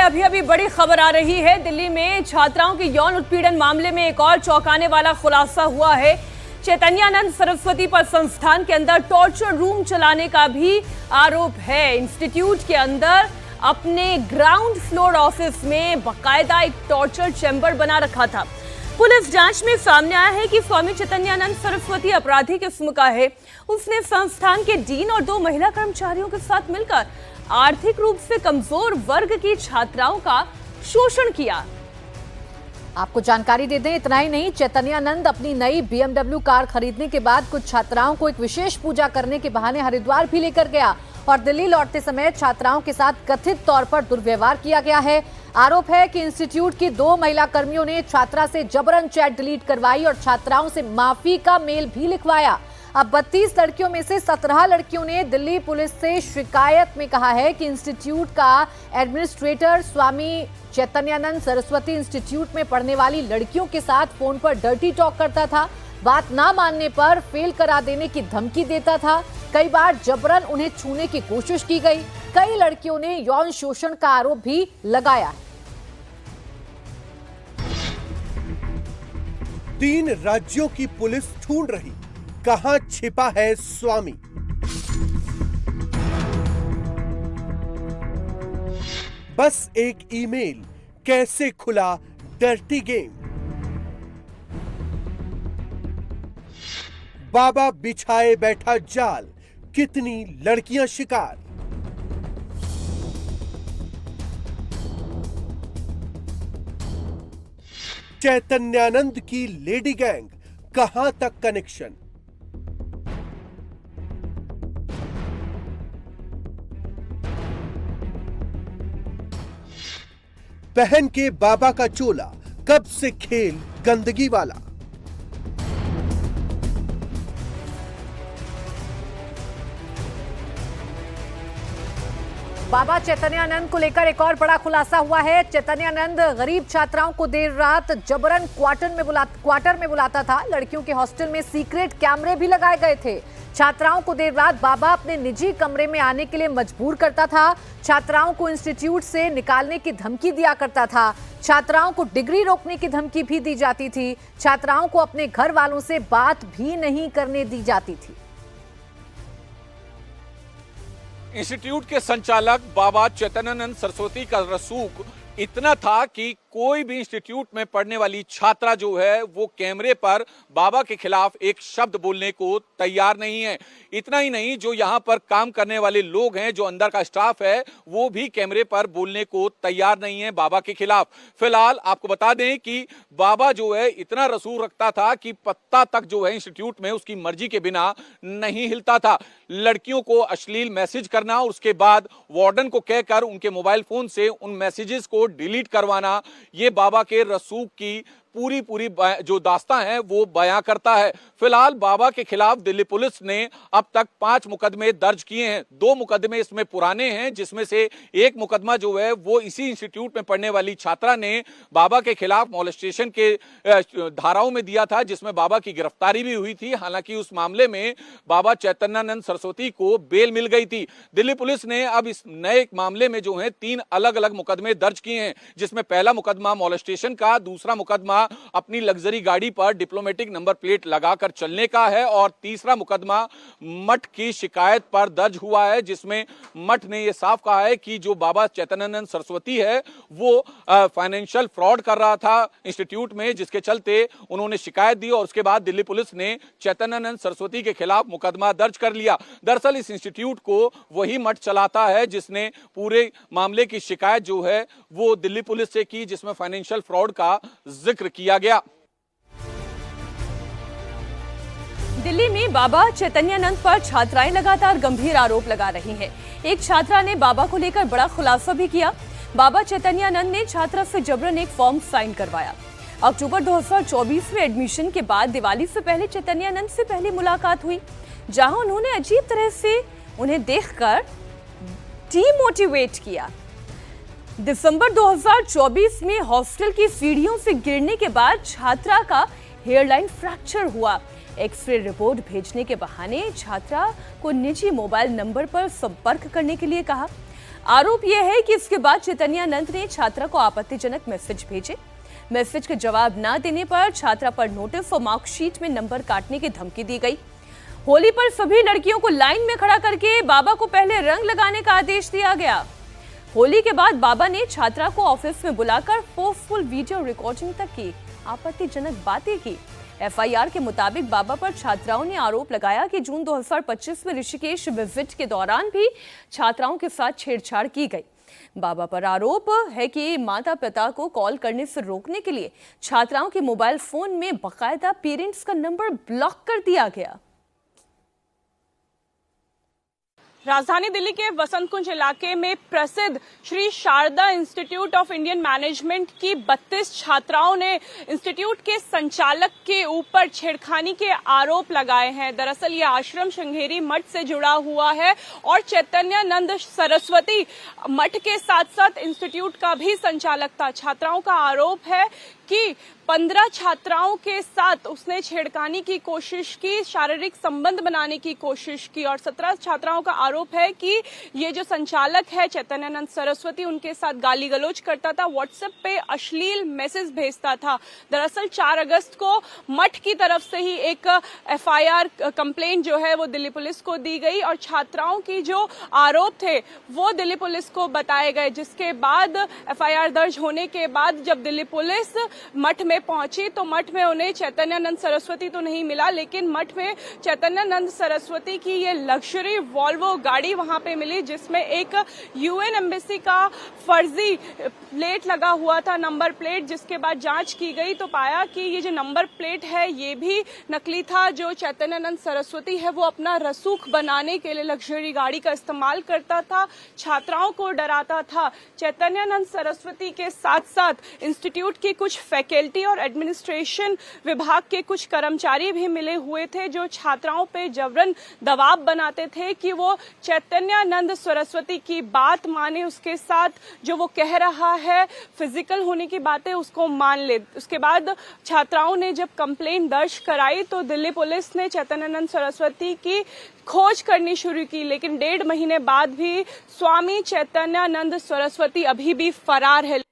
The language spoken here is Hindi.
अभी अभी बड़ी खबर आ रही है। दिल्ली में छात्राओं के यौन उत्पीड़न मामले में एक और चौंकाने वाला खुलासा हुआ है। चैतन्यानंद सरस्वती पर संस्थान के अंदर टॉर्चर रूम चलाने का भी आरोप है। इंस्टीट्यूट के अंदर अपने ग्राउंड फ्लोर ऑफिस में बाकायदा एक टॉर्चर चैम्बर बना रखा था। पुलिस जांच में सामने आया है कि स्वामी चैतन्यानंद सरस्वती अपराधी किस्म का है। उसने संस्थान के डीन और 2 महिला कर्मचारियों के साथ मिलकर आर्थिक रूप से कमजोर वर्ग की छात्राओं का शोषण किया। आपको जानकारी दे दें, इतना ही नहीं, चैतन्यानंद अपनी नई BMW कार खरीदने के बाद कुछ छात्राओं को एक विशेष पूजा करने के बहाने हरिद्वार भी लेकर गया और दिल्ली लौटते समय छात्राओं के साथ कथित तौर पर दुर्व्यवहार किया गया है। आरोप है कि इंस्टीट्यूट की 2 महिला कर्मियों ने छात्रा से जबरन चैट डिलीट करवाई और छात्राओं से माफी का मेल भी लिखवाया। अब 32 लड़कियों में से 17 लड़कियों ने दिल्ली पुलिस से शिकायत में कहा है कि इंस्टीट्यूट का एडमिनिस्ट्रेटर स्वामी चैतन्यानंद सरस्वती इंस्टीट्यूट में पढ़ने वाली लड़कियों के साथ फोन पर डर्टी टॉक करता था, बात ना मानने पर फेल करा देने की धमकी देता था। कई बार जबरन उन्हें छूने की कोशिश की गई। कई लड़कियों ने यौन शोषण का आरोप भी लगाया है। 3 राज्यों की पुलिस ढूंढ रही, कहां छिपा है स्वामी। बस एक ईमेल, कैसे खुला डर्टी गेम। बाबा बिछाए बैठा जाल, कितनी लड़कियां शिकार। चैतन्यानंद की लेडी गैंग, कहां तक कनेक्शन। पहन के बाबा का चोला, कब से खेल गंदगी वाला। बाबा चैतन्यानंद को लेकर एक और बड़ा खुलासा हुआ है। चैतन्यानंद गरीब छात्राओं को देर रात जबरन क्वार्टर में बुलाता था। लड़कियों के हॉस्टल में सीक्रेट कैमरे भी लगाए गए थे। छात्राओं को देर रात बाबा अपने निजी कमरे में आने के लिए मजबूर करता था। छात्राओं को इंस्टीट्यूट से निकालने की धमकी दिया करता था। छात्राओं को डिग्री रोकने की धमकी भी दी जाती थी। छात्राओं को अपने घर वालों से बात भी नहीं करने दी जाती थी। इंस्टीट्यूट के संचालक बाबा चैतन्यानंद सरस्वती का रसूख इतना था कि कोई भी इंस्टीट्यूट में पढ़ने वाली छात्रा जो है वो कैमरे पर बाबा के खिलाफ एक शब्द बोलने को तैयार नहीं है। इतना ही नहीं, जो यहाँ पर काम करने वाले लोग हैं, जो अंदर का स्टाफ है, वो भी कैमरे पर बोलने को तैयार नहीं है बाबा के खिलाफ। फिलहाल आपको बता दें कि बाबा जो है इतना रसूख रखता था कि पत्ता तक जो है इंस्टीट्यूट में उसकी मर्जी के बिना नहीं हिलता था। लड़कियों को अश्लील मैसेज करना और उसके बाद वार्डन को कहकर उनके मोबाइल फोन से उन मैसेजेस को डिलीट करवाना, ये बाबा के रसूख की पूरी जो दास्तां है वो बयां करता है। फिलहाल बाबा के खिलाफ दिल्ली पुलिस ने अब तक 5 मुकदमे दर्ज किए हैं। 2 मुकदमे इसमें पुराने हैं, जिसमें से एक मुकदमा जो है वो इसी इंस्टीट्यूट में पढ़ने वाली छात्रा ने बाबा के खिलाफ मॉलेस्टेशन के धाराओं में दिया था, जिसमें बाबा की गिरफ्तारी भी हुई थी। हालांकि उस मामले में बाबा चैतन्यानंद सरस्वती को बेल मिल गई थी। दिल्ली पुलिस ने अब इस नए मामले में जो है 3 अलग अलग मुकदमे दर्ज किए हैं, जिसमें पहला मुकदमा मॉलेस्टेशन का, दूसरा मुकदमा अपनी लग्जरी गाड़ी पर डिप्लोमेटिक नंबर प्लेट लगाकर चलने का है और तीसरा मुकदमा मठ की शिकायत पर दर्ज हुआ है, जिसमें मठ ने यह साफ कहा है कि जो बाबा चैतन्यानंद सरस्वती है वो फाइनेंशियल फ्रॉड कर रहा था इंस्टीट्यूट में, जिसके चलते उन्होंने शिकायत दी और उसके बाद दिल्ली पुलिस ने चैतन्यानंद सरस्वती के खिलाफ मुकदमा दर्ज कर लिया। दरअसल इस इंस्टीट्यूट को वही मठ चलाता है जिसने पूरे मामले की शिकायत जो है वो दिल्ली पुलिस से की, जिसमें फाइनेंशियल फ्रॉड का जिक्र किया गया। दिल्ली में बाबा चैतन्यानंद पर छात्राएं लगातार गंभीर आरोप लगा रही हैं। एक छात्रा ने बाबा को लेकर बड़ा खुलासा भी किया। बाबा चैतन्यानंद ने छात्रा से जबरन एक फॉर्म साइन करवाया। अक्टूबर 2024 में एडमिशन के बाद दिवाली से पहले चैतन्यानंद से पहली मुलाकात हुई, जहां उन्होंने अजीब तरह से उन्हें देखकर डीमोटिवेट किया। दिसंबर 2024 में हॉस्टल की सीढ़ियों से गिरने के बाद छात्रा का हेयरलाइन फ्रैक्चर हुआ। एक्सरे रिपोर्ट भेजने के बहाने छात्रा को निजी मोबाइल नंबर पर संपर्क करने के लिए कहा। आरोप यह है कि इसके बाद चैतन्यानंद ने छात्रा को आपत्तिजनक मैसेज भेजे। मैसेज के जवाब न देने पर छात्रा पर नोटिस और मार्कशीट में नंबर काटने की धमकी दी गई। होली पर सभी लड़कियों को लाइन में खड़ा करके बाबा को पहले रंग लगाने का आदेश दिया गया। होली के बाद बाबा ने छात्रा को ऑफिस में बुलाकर फोर्सफुल वीडियो रिकॉर्डिंग तक की, आपत्तिजनक बातें की। एफआईआर के मुताबिक बाबा पर छात्राओं ने आरोप लगाया कि जून 2025 में ऋषिकेश विजिट के दौरान भी छात्राओं के साथ छेड़छाड़ की गई। बाबा पर आरोप है कि माता पिता को कॉल करने से रोकने के लिए छात्राओं के मोबाइल फोन में बाकायदा पेरेंट्स का नंबर ब्लॉक कर दिया गया। राजधानी दिल्ली के वसंत कुंज इलाके में प्रसिद्ध Shri Sharda institute of Indian management की 32 छात्राओं ने इंस्टीट्यूट के संचालक के ऊपर छेड़खानी के आरोप लगाए हैं। दरअसल ये आश्रम श्रृंगेरी मठ से जुड़ा हुआ है और चैतन्यानंद सरस्वती मठ के साथ साथ इंस्टीट्यूट का भी संचालक था। छात्राओं का आरोप है कि 15 छात्राओं के साथ उसने छेड़खानी की कोशिश की, शारीरिक संबंध बनाने की कोशिश की और 17 छात्राओं का आरोप है कि ये जो संचालक है चैतन्यानंद सरस्वती उनके साथ गाली गलौज करता था, व्हाट्सएप पे अश्लील मैसेज भेजता था। दरअसल 4 अगस्त को मठ की तरफ से ही एक एफआईआर कंप्लेंट जो है वो दिल्ली पुलिस को दी गई और छात्राओं की जो आरोप थे वो दिल्ली पुलिस को बताए गए, जिसके बाद एफआईआर दर्ज होने के बाद जब दिल्ली पुलिस मठ में पहुंची तो मठ में उन्हें चैतन्यानंद सरस्वती तो नहीं मिला, लेकिन मठ में चैतन्यानंद सरस्वती की ये लग्जरी वॉल्वो गाड़ी वहां पे मिली, जिसमें एक यूएन एम्बेसी का फर्जी प्लेट लगा हुआ था, नंबर प्लेट। जिसके बाद जांच की गई तो पाया कि ये जो नंबर प्लेट है ये भी नकली था। जो चैतन्यानंद सरस्वती है वो अपना रसूख बनाने के लिए लग्जरी गाड़ी का इस्तेमाल करता था, छात्राओं को डराता था। चैतन्यानंद सरस्वती के साथ साथ इंस्टीट्यूट की कुछ फैकल्टी और एडमिनिस्ट्रेशन विभाग के कुछ कर्मचारी भी मिले हुए थे जो छात्राओं पे जबरन दबाव बनाते थे कि वो चैतन्यानंद सरस्वती की बात माने, उसके साथ जो वो कह रहा है फिजिकल होने की बातें उसको मान ले। उसके बाद छात्राओं ने जब कंप्लेंट दर्ज कराई तो दिल्ली पुलिस ने चैतन्यानंद सरस्वती की खोज करनी शुरू की, लेकिन 1.5 महीने बाद भी स्वामी चैतन्यानंद सरस्वती अभी भी फरार है।